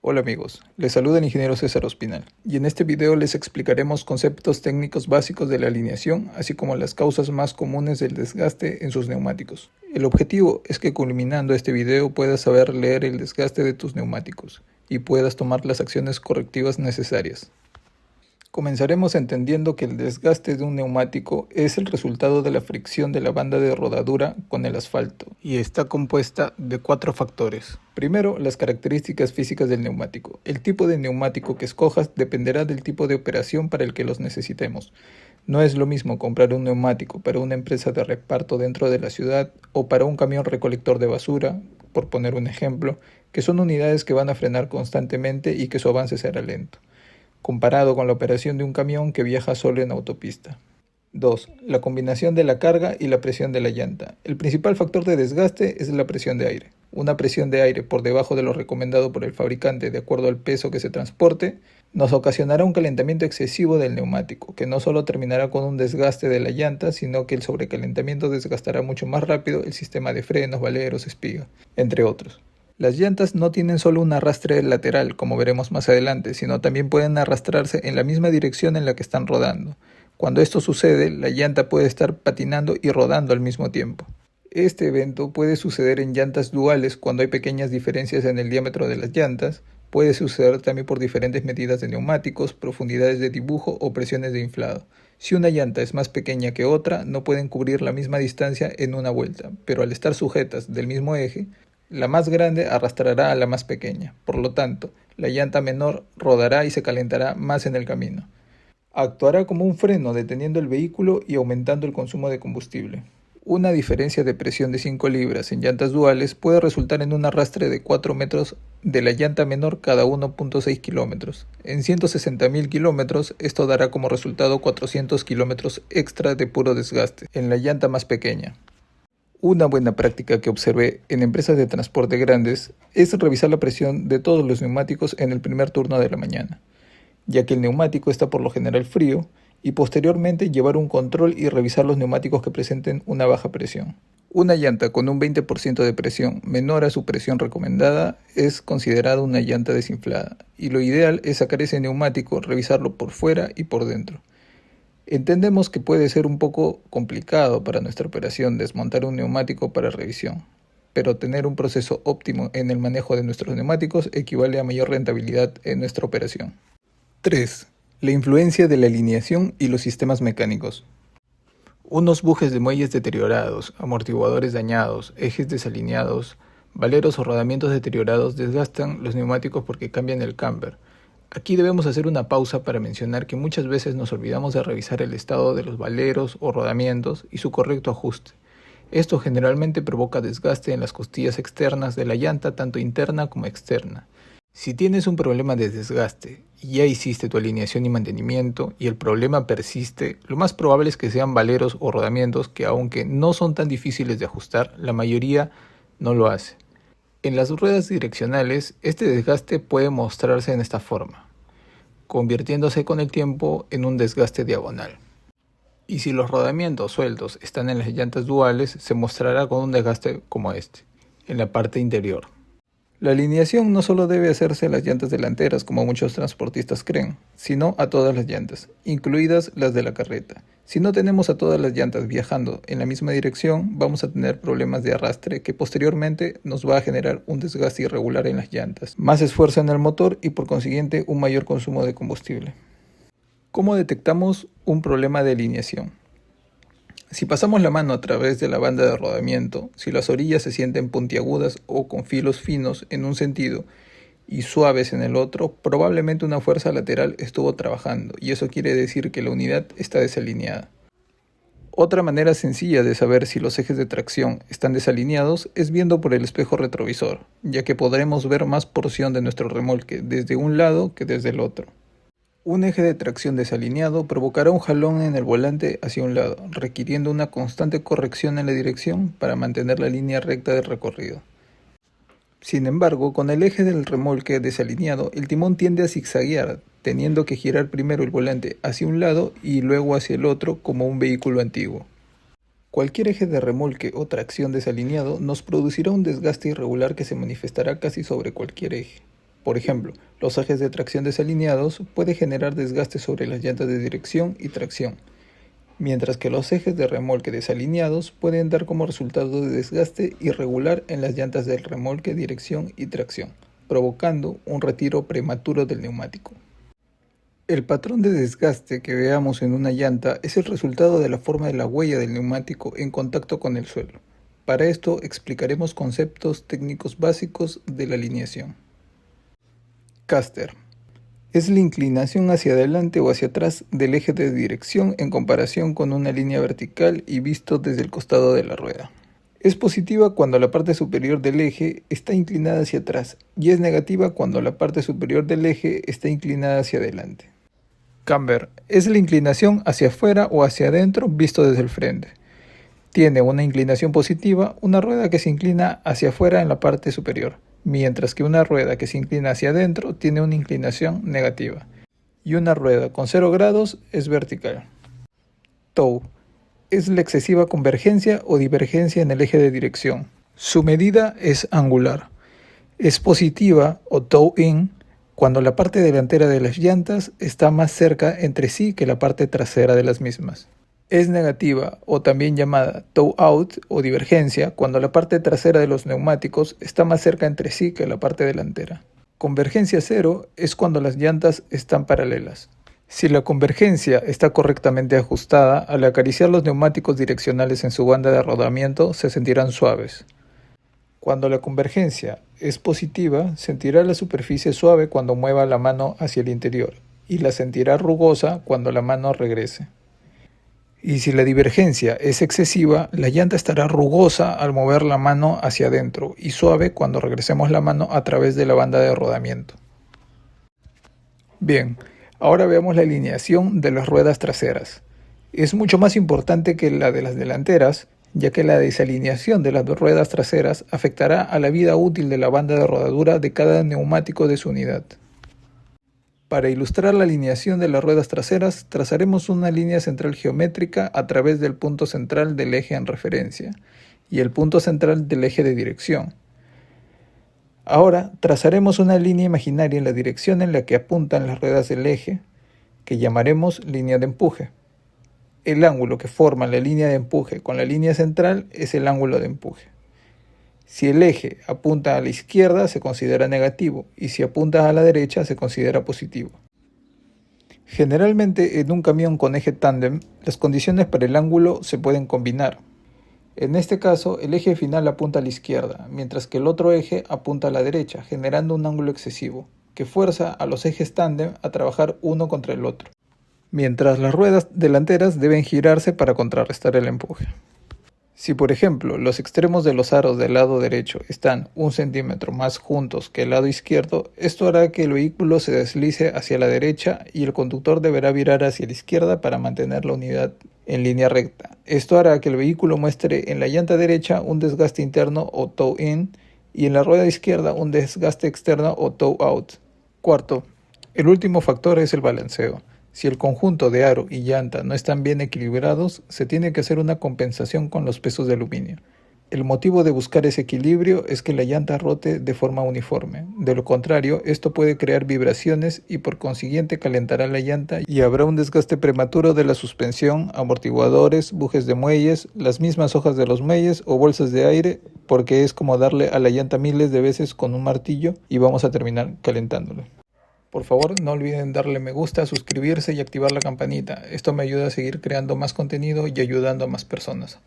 Hola amigos, les saluda el ingeniero César Ospinal y en este video les explicaremos conceptos técnicos básicos de la alineación, así como las causas más comunes del desgaste en sus neumáticos. El objetivo es que culminando este video puedas saber leer el desgaste de tus neumáticos y puedas tomar las acciones correctivas necesarias. Comenzaremos entendiendo que el desgaste de un neumático es el resultado de la fricción de la banda de rodadura con el asfalto y está compuesta de 4 factores. Primero, las características físicas del neumático. El tipo de neumático que escojas dependerá del tipo de operación para el que los necesitemos. No es lo mismo comprar un neumático para una empresa de reparto dentro de la ciudad o para un camión recolector de basura, por poner un ejemplo, que son unidades que van a frenar constantemente y que su avance será lento, comparado con la operación de un camión que viaja solo en autopista. 2. La combinación de la carga y la presión de la llanta. El principal factor de desgaste es la presión de aire. Una presión de aire por debajo de lo recomendado por el fabricante de acuerdo al peso que se transporte nos ocasionará un calentamiento excesivo del neumático, que no solo terminará con un desgaste de la llanta, sino que el sobrecalentamiento desgastará mucho más rápido el sistema de frenos, valeros, espiga, entre otros. Las llantas no tienen solo un arrastre lateral, como veremos más adelante, sino también pueden arrastrarse en la misma dirección en la que están rodando. Cuando esto sucede, la llanta puede estar patinando y rodando al mismo tiempo. Este evento puede suceder en llantas duales cuando hay pequeñas diferencias en el diámetro de las llantas. Puede suceder también por diferentes medidas de neumáticos, profundidades de dibujo o presiones de inflado. Si una llanta es más pequeña que otra, no pueden cubrir la misma distancia en una vuelta, pero al estar sujetas del mismo eje, la más grande arrastrará a la más pequeña. Por lo tanto, la llanta menor rodará y se calentará más en el camino. Actuará como un freno deteniendo el vehículo y aumentando el consumo de combustible. Una diferencia de presión de 5 libras en llantas duales puede resultar en un arrastre de 4 metros de la llanta menor cada 1.6 kilómetros. En 160.000 kilómetros, esto dará como resultado 400 kilómetros extra de puro desgaste en la llanta más pequeña. Una buena práctica que observé en empresas de transporte grandes es revisar la presión de todos los neumáticos en el primer turno de la mañana, ya que el neumático está por lo general frío, y posteriormente llevar un control y revisar los neumáticos que presenten una baja presión. Una llanta con un 20% de presión menor a su presión recomendada es considerada una llanta desinflada, y lo ideal es sacar ese neumático, revisarlo por fuera y por dentro. Entendemos que puede ser un poco complicado para nuestra operación desmontar un neumático para revisión, pero tener un proceso óptimo en el manejo de nuestros neumáticos equivale a mayor rentabilidad en nuestra operación. 3. La influencia de la alineación y los sistemas mecánicos. Unos bujes de muelles deteriorados, amortiguadores dañados, ejes desalineados, valeros o rodamientos deteriorados desgastan los neumáticos porque cambian el camber. Aquí debemos hacer una pausa para mencionar que muchas veces nos olvidamos de revisar el estado de los valeros o rodamientos y su correcto ajuste. Esto generalmente provoca desgaste en las costillas externas de la llanta, tanto interna como externa. Si tienes un problema de desgaste y ya hiciste tu alineación y mantenimiento y el problema persiste, lo más probable es que sean valeros o rodamientos que, aunque no son tan difíciles de ajustar, la mayoría no lo hace. En las ruedas direccionales, este desgaste puede mostrarse en esta forma, convirtiéndose con el tiempo en un desgaste diagonal. Y si los rodamientos sueltos están en las llantas duales, se mostrará con un desgaste como este, en la parte interior. La alineación no solo debe hacerse a las llantas delanteras, como muchos transportistas creen, sino a todas las llantas, incluidas las de la carreta. Si no tenemos a todas las llantas viajando en la misma dirección, vamos a tener problemas de arrastre que posteriormente nos va a generar un desgaste irregular en las llantas, más esfuerzo en el motor y por consiguiente un mayor consumo de combustible. ¿Cómo detectamos un problema de alineación? Si pasamos la mano a través de la banda de rodamiento, si las orillas se sienten puntiagudas o con filos finos en un sentido y suaves en el otro, probablemente una fuerza lateral estuvo trabajando y eso quiere decir que la unidad está desalineada. Otra manera sencilla de saber si los ejes de tracción están desalineados es viendo por el espejo retrovisor, ya que podremos ver más porción de nuestro remolque desde un lado que desde el otro. Un eje de tracción desalineado provocará un jalón en el volante hacia un lado, requiriendo una constante corrección en la dirección para mantener la línea recta del recorrido. Sin embargo, con el eje del remolque desalineado, el timón tiende a zigzaguear, teniendo que girar primero el volante hacia un lado y luego hacia el otro como un vehículo antiguo. Cualquier eje de remolque o tracción desalineado nos producirá un desgaste irregular que se manifestará casi sobre cualquier eje. Por ejemplo, los ejes de tracción desalineados pueden generar desgaste sobre las llantas de dirección y tracción, mientras que los ejes de remolque desalineados pueden dar como resultado de desgaste irregular en las llantas del remolque, dirección y tracción, provocando un retiro prematuro del neumático. El patrón de desgaste que veamos en una llanta es el resultado de la forma de la huella del neumático en contacto con el suelo. Para esto explicaremos conceptos técnicos básicos de la alineación. Caster es la inclinación hacia adelante o hacia atrás del eje de dirección en comparación con una línea vertical y visto desde el costado de la rueda. Es positiva cuando la parte superior del eje está inclinada hacia atrás y es negativa cuando la parte superior del eje está inclinada hacia adelante. Camber es la inclinación hacia afuera o hacia adentro visto desde el frente. Tiene una inclinación positiva, una rueda que se inclina hacia afuera en la parte superior, mientras que una rueda que se inclina hacia adentro tiene una inclinación negativa, y una rueda con 0 grados es vertical. Toe es la excesiva convergencia o divergencia en el eje de dirección. Su medida es angular. Es positiva o toe-in cuando la parte delantera de las llantas está más cerca entre sí que la parte trasera de las mismas. Es negativa o también llamada toe-out o divergencia cuando la parte trasera de los neumáticos está más cerca entre sí que la parte delantera. Convergencia cero es cuando las llantas están paralelas. Si la convergencia está correctamente ajustada, al acariciar los neumáticos direccionales en su banda de rodamiento se sentirán suaves. Cuando la convergencia es positiva, sentirá la superficie suave cuando mueva la mano hacia el interior y la sentirá rugosa cuando la mano regrese. Y si la divergencia es excesiva, la llanta estará rugosa al mover la mano hacia adentro y suave cuando regresemos la mano a través de la banda de rodamiento. Bien, ahora veamos la alineación de las ruedas traseras. Es mucho más importante que la de las delanteras, ya que la desalineación de las dos ruedas traseras afectará a la vida útil de la banda de rodadura de cada neumático de su unidad. Para ilustrar la alineación de las ruedas traseras, trazaremos una línea central geométrica a través del punto central del eje en referencia y el punto central del eje de dirección. Ahora trazaremos una línea imaginaria en la dirección en la que apuntan las ruedas del eje, que llamaremos línea de empuje. El ángulo que forma la línea de empuje con la línea central es el ángulo de empuje. Si el eje apunta a la izquierda se considera negativo y si apunta a la derecha se considera positivo. Generalmente en un camión con eje tándem las condiciones para el ángulo se pueden combinar. En este caso el eje final apunta a la izquierda, mientras que el otro eje apunta a la derecha, generando un ángulo excesivo, que fuerza a los ejes tándem a trabajar uno contra el otro, mientras las ruedas delanteras deben girarse para contrarrestar el empuje. Si por ejemplo los extremos de los aros del lado derecho están 1 centímetro más juntos que el lado izquierdo, esto hará que el vehículo se deslice hacia la derecha y el conductor deberá virar hacia la izquierda para mantener la unidad en línea recta. Esto hará que el vehículo muestre en la llanta derecha un desgaste interno o toe-in y en la rueda izquierda un desgaste externo o toe-out. Cuarto, el último factor es el balanceo. Si el conjunto de aro y llanta no están bien equilibrados, se tiene que hacer una compensación con los pesos de aluminio. El motivo de buscar ese equilibrio es que la llanta rote de forma uniforme. De lo contrario, esto puede crear vibraciones y por consiguiente calentará la llanta y habrá un desgaste prematuro de la suspensión, amortiguadores, bujes de muelles, las mismas hojas de los muelles o bolsas de aire, porque es como darle a la llanta miles de veces con un martillo y vamos a terminar calentándolo. Por favor, no olviden darle me gusta, suscribirse y activar la campanita. Esto me ayuda a seguir creando más contenido y ayudando a más personas.